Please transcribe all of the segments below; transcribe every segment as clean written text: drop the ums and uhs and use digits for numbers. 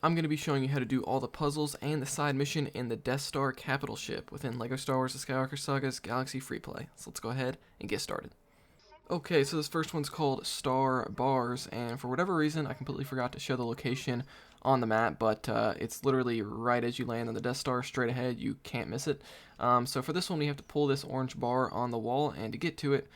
I'm going to be showing you how to do all the puzzles and the side mission in the Death Star capital ship within LEGO Star Wars The Skywalker Saga's Galaxy Free Play. So let's go ahead and get started. Okay, so this first one's called Star Bars, and for whatever reason, I completely forgot to show the location on the map, but it's literally right as you land on the Death Star, straight ahead. You can't miss it. So for this one, we have to pull this orange bar on the wall, and to get to it,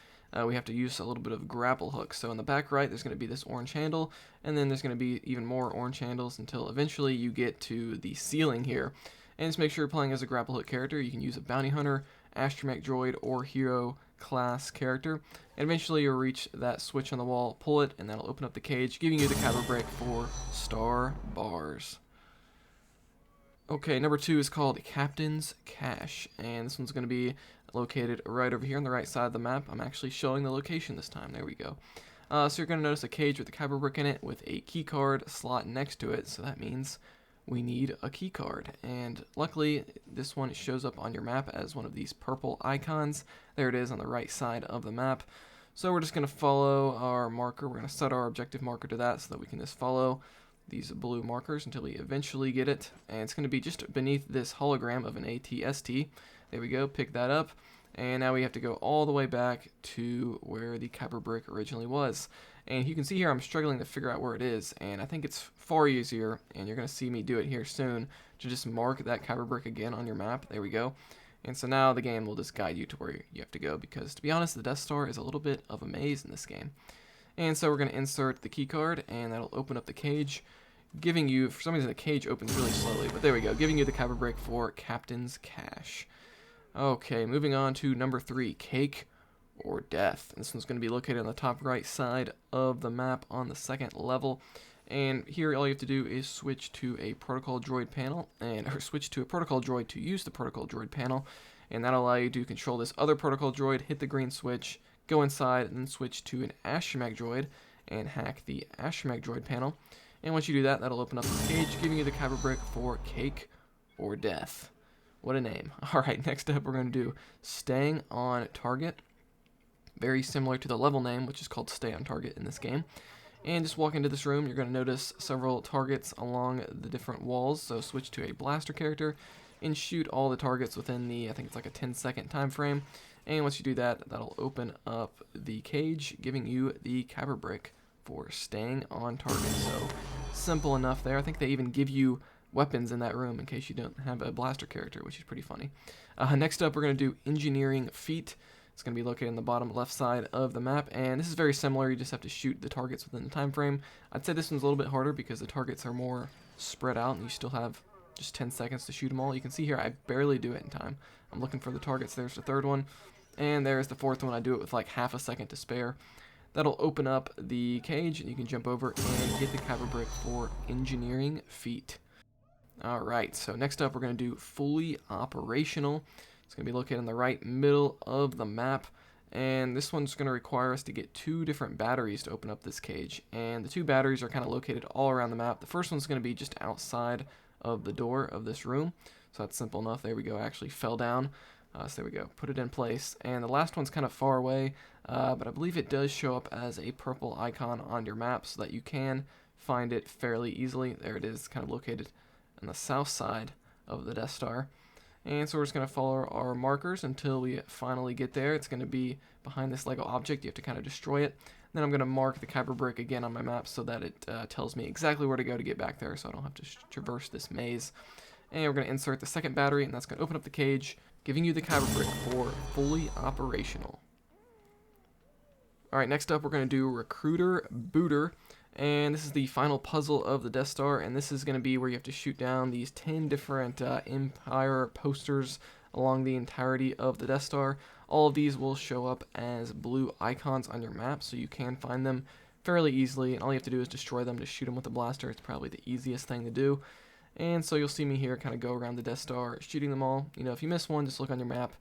we have to use a little bit of grapple hook. So in the back right, there's going to be this orange handle, and then there's going to be even more orange handles until eventually you get to the ceiling here. And just make sure you're playing as a grapple hook character. You can use a bounty hunter, astromech droid, or hero class character. And eventually you'll reach that switch on the wall, pull it, and that'll open up the cage, giving you the Kyber Brick for Star Bars. Okay, number 2 is called Captain's Cache, and this one's going to be located right over here on the right side of the map. I'm actually showing the location this time. There we go. So you're going to notice a cage with a Kyber Brick in it with a key card slot next to it, so that means we need a key card. And luckily, this one shows up on your map as one of these purple icons. There it is on the right side of the map. So we're just going to follow our marker. We're going to set our objective marker to that so that we can just follow these blue markers until we eventually get it. And it's going to be just beneath this hologram of an ATST. There we go, pick that up. And now we have to go all the way back to where the Kyber Brick originally was. And you can see here I'm struggling to figure out where it is, and I think it's far easier, and you're going to see me do it here soon, to just mark that Kyber Brick again on your map. There we go. And so now the game will just guide you to where you have to go, because to be honest, the Death Star is a little bit of a maze in this game. And so we're going to insert the key card, and that'll open up the cage, giving you, for some reason the cage opens really slowly, but there we go, giving you the Kyber Brick for Captain's Cache. Okay, moving on to number 3, Cake or Death. And this one's going to be located on the top right side of the map on the second level. And here all you have to do is switch to a protocol droid panel, or switch to a protocol droid to use the protocol droid panel, and that'll allow you to control this other protocol droid, hit the green switch, go inside, and then switch to an astromech droid and hack the astromech droid panel. And once you do that, that'll open up the cage, giving you the Kyber Brick for Cake or Death. What a name. Alright, next up we're going to do Staying on Target. Very similar to the level name, which is called Stay on Target in this game. And just walk into this room, you're going to notice several targets along the different walls. So switch to a blaster character and shoot all the targets within the, I think it's like a 10-second time frame. And once you do that, that'll open up the cage, giving you the Kyber Brick for Staying on Target. So simple enough there. I think they even give you weapons in that room in case you don't have a blaster character, which is pretty funny. Next up, we're going to do Engineering Feat. It's going to be located on the bottom left side of the map, and this is very similar. You just have to shoot the targets within the time frame. I'd say this one's a little bit harder because the targets are more spread out, and you still have just 10 seconds to shoot them all. You can see here I barely do it in time. I'm looking for the targets. There's the third one, and there's the fourth one. I do it with like half a second to spare. That'll open up the cage, and you can jump over and get the Kyber Brick for Engineering Feat. Alright, so next up we're going to do Fully Operational. It's going to be located in the right middle of the map, and this one's going to require us to get 2 different batteries to open up this cage, and the 2 batteries are kind of located all around the map. The first one's going to be just outside of the door of this room, so that's simple enough. There we go, I actually fell down, so there we go, put it in place. And the last one's kind of far away, but I believe it does show up as a purple icon on your map so that you can find it fairly easily. There it is, kind of located on the south side of the Death Star. And so we're just going to follow our markers until we finally get there. It's going to be behind this Lego object. You have to kind of destroy it. Then I'm going to mark the Kyber Brick again on my map so that it tells me exactly where to go to get back there, so I don't have to traverse this maze. And we're going to insert the second battery, and that's going to open up the cage, giving you the Kyber Brick for Fully Operational. Alright, next up we're going to do Recruiter Booter. And this is the final puzzle of the Death Star, and this is going to be where you have to shoot down these 10 different Empire posters along the entirety of the Death Star. All of these will show up as blue icons on your map, so you can find them fairly easily, and all you have to do is destroy them to shoot them with a blaster. It's probably the easiest thing to do. And so you'll see me here kind of go around the Death Star, shooting them all. You know, if you miss one, just look on your map,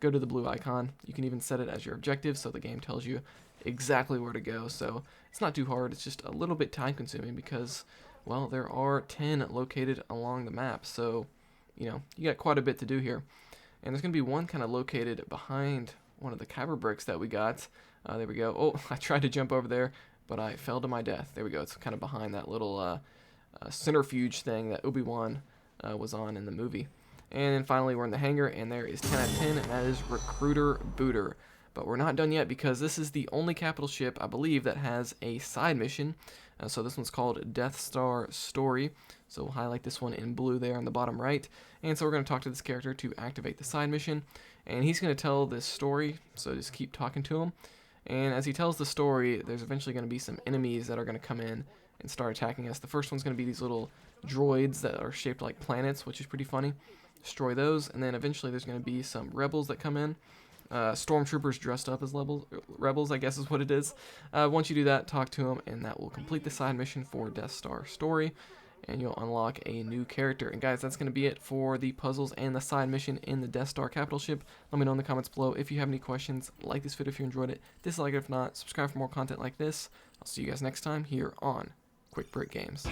go to the blue icon. You can even set it as your objective, so the game tells you exactly where to go. So it's not too hard, it's just a little bit time consuming because, well, there are 10 located along the map, so you know, you got quite a bit to do here. And there's going to be one kind of located behind one of the Kyber Bricks that we got. There we go. Oh, I tried to jump over there, but I fell to my death. There we go. It's kind of behind that little centrifuge thing that Obi-Wan was on in the movie. And then finally, we're in the hangar, and there is 10 out of 10, and that is Recruiter Booter. But we're not done yet, because this is the only capital ship, I believe, that has a side mission. So this one's called Death Star Story. So we'll highlight this one in blue there on the bottom right. And so we're going to talk to this character to activate the side mission. And he's going to tell this story, so just keep talking to him. And as he tells the story, there's eventually going to be some enemies that are going to come in and start attacking us. The first one's going to be these little droids that are shaped like planets, which is pretty funny. Destroy those, and then eventually there's going to be some rebels that come in. Stormtroopers dressed up as rebels, I guess is what it is. Once you do that, talk to them, and that will complete the side mission for Death Star Story, and you'll unlock a new character. And guys, that's going to be it for the puzzles and the side mission in the Death Star capital ship. Let me know in the comments below if you have any questions. Like this video if you enjoyed it, dislike it if not, subscribe for more content like this. I'll see you guys next time here on Quick Brick Games.